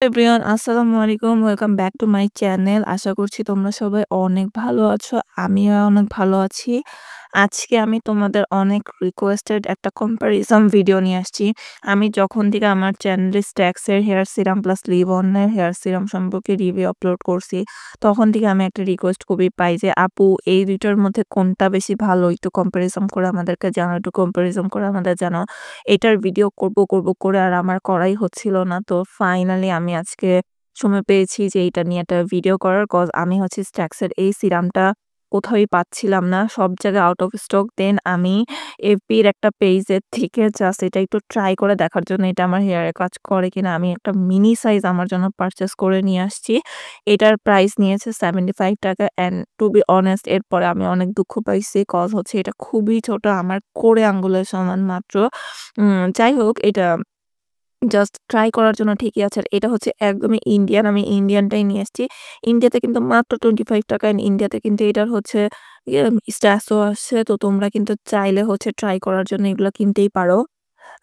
Everyone আসসালামু আলাইকুম। Welcome back to my channel. আশা করছি তোমরা সবাই অনেক ভালো আছো। আমিও অনেক ভালো আছি। আজকে আমি তোমাদের অনেক রিকোয়েস্টেড একটা কম্প্যারিজন ভিডিও নিয়ে আসছি। আমি যখন থেকে আমার চ্যানেলে স্ট্যাক্স এর হেয়ার সিরাম প্লাস লিভ-অন এর হেয়ার সিরাম সম্পর্কে রিভিউ আপলোড করছি, তখন থেকে আমি একটা রিকোয়েস্ট খুবই পাই যে, "আপু এই ২ টার মধ্যে কোনটা বেশি ভালো? একটু কম্প্যারিজন করে আমাদেরকে জানাও, একটু কম্প্যারিজন করে আমাদের জানাও।" এটার ভিডিও করব করে আর আমার করাই হচ্ছিল না। তো ফাইনালি আমি আজকে সময় পেয়েছি যে এইটা নিয়ে একটা ভিডিও করার। আমি হচ্ছে স্ট্যাক্স এর এই সিরামটা কোথাওই পাচ্ছিলাম না। সব জায়গায় আউট অফ স্টক। দেন আমি এফবি-র একটা পেজের থেকে জাস্ট এটা একটু ট্রাই করে দেখার জন্য এটা আমার হেয়ারে কাজ করে কিনা আমি একটা মিনি সাইজ আমার জন্য পারচেজ করে নিয়ে আসছি। এটার প্রাইস নিয়েছে ৳75 অ্যান্ড টু বি অনেস্ট এরপরে আমি অনেক দুঃখ পাইছি। হচ্ছে এটা খুবই ছোট আমার কড়ে আঙ্গুলের সমান মাত্র। যাই হোক এটা জাস্ট ট্রাই করার জন্য ঠিকই আছে। আর এটা হচ্ছে একদমই ইন্ডিয়ান। আমি ইন্ডিয়ানটাই নিয়ে এসেছি। ইন্ডিয়াতে কিন্তু মাত্র ৳25 অ্যান্ড ইন্ডিয়াতে কিন্তু এটার হচ্ছে ইয়ে স্ট্যাশও আসছে। তো তোমরা কিন্তু চাইলে হচ্ছে ট্রাই করার জন্য এগুলা কিনতেই পারো।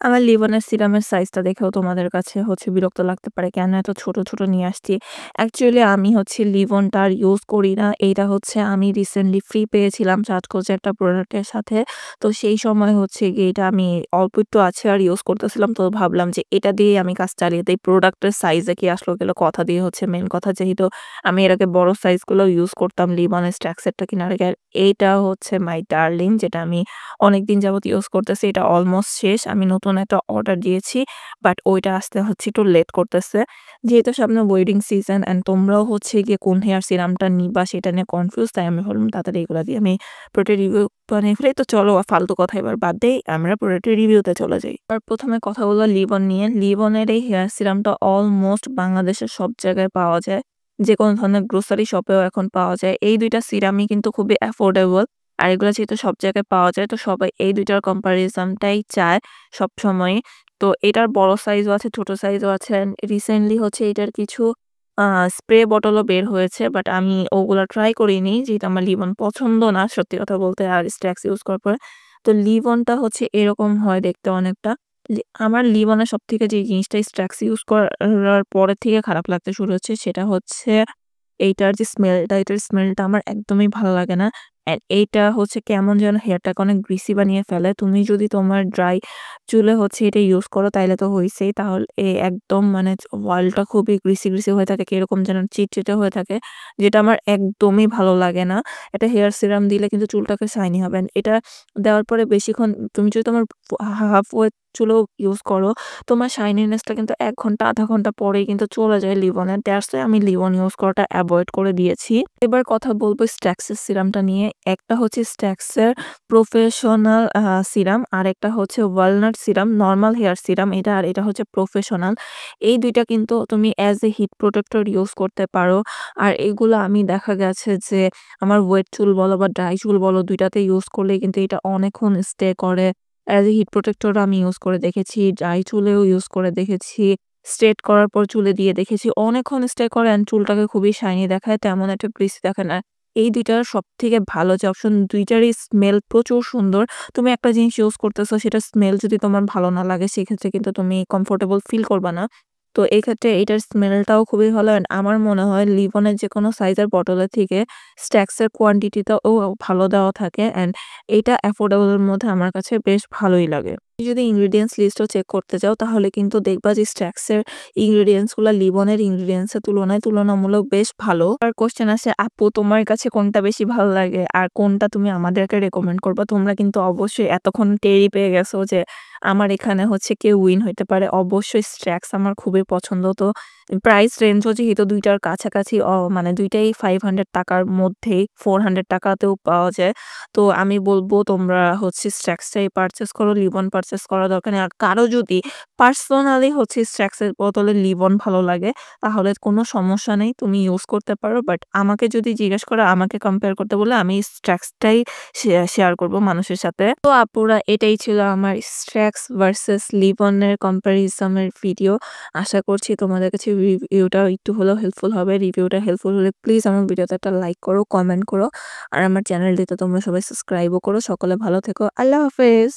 আমার লিভনের সিরামের সাইজটা দেখেও তোমাদের কাছে হচ্ছে বিরক্ত লাগতে পারে। কেন এত ছোট নিয়ে আসছি? অ্যাকচুয়ালি আমি হচ্ছে লিভনটা আর ইউজ করি না। এইটা হচ্ছে আমি রিসেন্টলি ফ্রি পেয়েছিলাম চাটকোজের একটা প্রোডাক্টের সাথে। তো সেই সময় হচ্ছে গিয়ে এটা আমি অল্প একটু আছে আর ইউজ করতেছিলাম। তো ভাবলাম যে এটা দিয়েই আমি কাজ চালিয়ে দেই। প্রোডাক্টের সাইজে কি আসলো গেলো কথা দিয়ে হচ্ছে মেইন কথা। যেহেতু আমি এর আগে বড় সাইজগুলো ইউজ করতাম লিভনের স্ট্যাক্সেরটা কেনার আগে। আর এইটা হচ্ছে মাই ডার্লিং যেটা আমি অনেকদিন যাবত ইউজ করতেছি। এটা অলমোস্ট শেষ। আমি নতুন একটা অর্ডার দিয়েছি। বাট ওইটা আসতে হচ্ছে একটু লেট করতেছে। যেহেতু সামনে ওয়েডিং সিজন অ্যান্ড তোমরাও হচ্ছে গিয়ে কোন হেয়ার সিরামটা নিবা সেটা নিয়ে কনফিউজ। তাই আমি ভাবলাম তাড়াতাড়ি এগুলা দিয়ে আমি প্রোডাক্ট রিভিউ বানিয়ে ফেলি। তো চলো ফালতু কথা এবার বাদ দেই। আমরা প্রোডাক্টের রিভিউতে চলে যাই। আর ১ম এ কথা বলবো লিভ-অন নিয়ে। লিভ-অনের এই হেয়ার সিরামটা অলমোস্ট বাংলাদেশের সব জায়গায় পাওয়া যায়। যেকোনো ধরনের গ্রোসারি শপেও এখন পাওয়া যায়। এই ২ টা সিরামই কিন্তু খুবই অ্যাফোর্ডেবল। আর এগুলা যেহেতু সব জায়গায় পাওয়া যায় তো সবাই এই ২ টার কম্প্যারিজনটাই চায় সবসময়ই। তো এটার বড় সাইজও আছে, ছোট সাইজও আছে। রিসেন্টলি হচ্ছে এটার কিছু আ স্প্রে বটলও বের হয়েছে। বাট আমি ওগুলা ট্রাই করিনি। যেহেতু আমার লিভ-অন পছন্দ না সত্যি কথা বলতে আর স্ট্যাক্স ইউজ করার পরে। তো লিভ-অনটা হচ্ছে এরকম হয় দেখতে অনেকটা। আমার লিভ-অনের সবথেকে যে জিনিসটা স্ট্যাক্স ইউজ করার পরের থেকে খারাপ লাগতে শুরু হচ্ছে সেটা হচ্ছে এইটার যে স্মেলটা, এটার স্মেলটা আমার একদমই ভালো লাগে না। এইটা হচ্ছে কেমন যেন হেয়ারটাকে অনেক গ্রিসি বানিয়ে ফেলে। তুমি যদি তোমার ড্রাই চুলে হচ্ছে এটা ইউজ করো তাইলে তো হইছেই। তাহলে একদম মানে ওয়ালটা খুবই গ্রিসি হয়ে থাকে। কিরকম যেন চিটচিটে হয়ে থাকে। যেটা আমার একদমই ভালো লাগে না। এটা হেয়ার সিরাম দিলে কিন্তু চুলটাকে শাইনি হবে। এটা দেওয়ার পরে বেশিক্ষণ তুমি যদি তোমার হাফ ওয়ে চুলেও ইউজ করো, তোমার শাইনিনেসটা কিন্তু ১ ঘন্টা ০.৫ ঘন্টা পরেই কিন্তু চলে যায় লিভ-অনের। দ্যাটস ওয়াই আমি লিভ-অন ইউজ করাটা এভয়েড করে দিয়েছি। এবার কথা বলব স্ট্যাক্সের সিরামটা নিয়ে। একটা হচ্ছে স্ট্যাক্সের প্রফেশনাল সিরাম, আরেকটা হচ্ছে walnut serum, normal hair serum এটা আর এটা হচ্ছে প্রফেশনাল। এই ২ টা কিন্তু তুমি as a hit protector use করতে পারো। আর এগুলো আমি দেখা গেছে যে আমার ওয়েট চুল বলো বা ড্রাই চুল বলো ২ টাতে ইউজ করলেই কিন্তু এটা অনেকক্ষণ স্টে করে। অ্যাজ এ হিট প্রোটেক্টর আমি ইউজ করে দেখেছি, ড্রাই চুলেও ইউজ করে দেখেছি, স্ট্রেট করার পর চুলে দিয়ে দেখেছি। অনেকক্ষণ স্টে করে অ্যান্ড চুলটাকে খুবই শাইনি দেখায়, তেমন একটা গ্রিসি দেখায় না। এই ২ টার সবথেকে ভালো যে অপশন ২ টারই স্মেল প্রচুর সুন্দর। তুমি একটা জিনিস ইউজ করতেছো সেটার স্মেল যদি তোমার ভালো না লাগে সেক্ষেত্রে কিন্তু তুমি কমফোর্টেবল ফিল করবা না। তো এই ক্ষেত্রে এটার স্মেলটাও খুবই ভালো অ্যান্ড আমার মনে হয় লিভ-অনের যেকোনো সাইজের বটলের থেকে স্ট্যাক্সের কোয়ান্টিটিটাও ভালো দেওয়া থাকে অ্যান্ড এইটা অ্যাফোর্ডেবল এর মধ্যে আমার কাছে বেশ ভালোই লাগে। তুমি যদি ইনগ্রিডিয়েন্টস লিস্টও চেক করতে যাও তাহলে কিন্তু দেখবা যে স্ট্যাক্সের ইনগ্রিডিয়েন্টস গুলা লিভ-অনের ইনগ্রিডিয়েন্টস এর তুলনায় তুলনামূলক বেশ ভালো। আর কোয়েশ্চেন আসে আপু তোমার কাছে কোনটা বেশি ভালো লাগে আর কোনটা তুমি আমাদেরকে রেকমেন্ড করবা? তোমরা কিন্তু অবশ্যই এতক্ষণ টেরই পেয়ে গেছো যে আমার এখানে হচ্ছে কে উইন হইতে পারে। অবশ্যই স্ট্যাক্স আমার খুবই পছন্দ। তো প্রাইস রেঞ্জও যেহেতু ২ টার কাছাকাছি মানে ২ টাই ৳500 র মধ্যেই ৳400 তেও পাওয়া যায়। তো আমি বলব তোমরা হচ্ছে স্ট্যাক্সটাই পারচেজ করো, লিভ-অন পারচেজ করার দরকার নেই। আর কারো যদি পার্সোনালি হচ্ছে স্ট্যাক্সের বদলে লিভ-অন ভালো লাগে তাহলে কোনো সমস্যা নেই। তুমি ইউজ করতে পারো। বাট আমাকে যদি জিজ্ঞেস করো আমাকে কম্পেয়ার করতে বললে আমি স্ট্যাক্সটাই শেয়ার করব মানুষের সাথে। তো আপুরা এটাই ছিল আমার স্ট্যাক্স ভার্সাস লিভ-অন এর কম্প্যারিজন এর ভিডিও। আশা করছি তোমাদের কাছে রিভিউটা একটু হলেও হেল্পফুল হবে। রিভিউটা হেল্পফুল হলে প্লিজ আমার ভিডিওতে একটা লাইক করো, কমেন্ট করো। আর আমার চ্যানেলটিতে তোমরা সবাই সাবস্ক্রাইবও করো। সকলে ভালো থেকো। আল্লাহ হাফেজ।